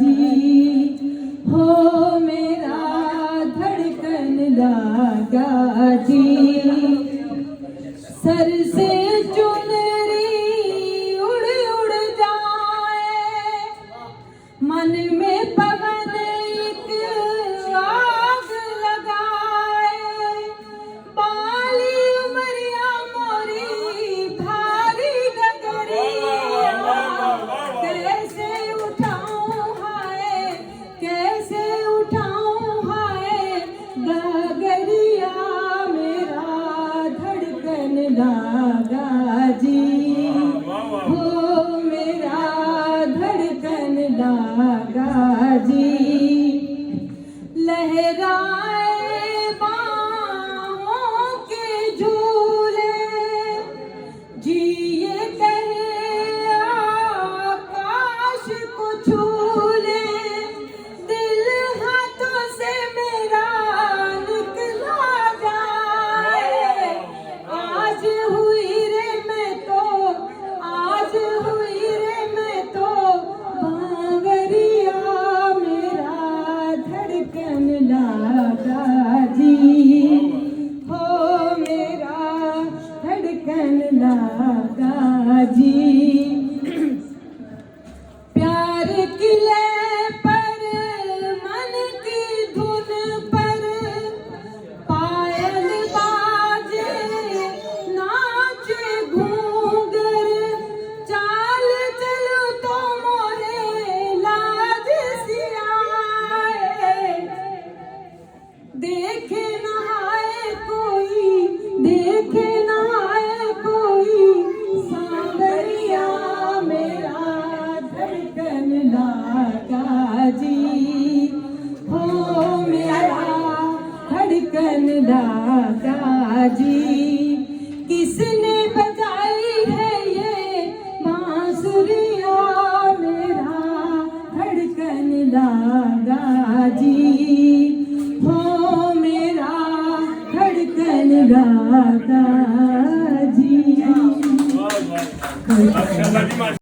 जी, हो मेरा धड़कन लागा जी। सर से चुनरी उड़ उड़ जाए, मन में पवन एक आग लगाए। बाली उमरिया मोरी भारी डगरिया, कैसे उठाऊं हाय, कैसे उठाऊं हाय डगरिया। मेरा धड़कन लागा जी, हो मेरा धड़कन लागा जी। लहराए बाहों के झूले, जी ये कहे आकाश को छू ले। दिल हाथों से मेरा निकला जाए, आज हुई रे मैं तो, आज हुई रे मैं तो बांवरिया। मेरा धड़कन लागा जी, हो मेरा धड़कन लागा जी। प्यार की लय पर मन की धुन पर पायल बाजे, नाचे घूंगर। चाल चलो तो मोरे लाज सी आए, देखे न आए कोई, देखे न आए कोई सांवरिया। मेरा धड़कन लागा जी, हो मेरा धड़कन लागा जी। किसने बजाई है ये बांसुरिया, मेरा धड़कन लागा जी।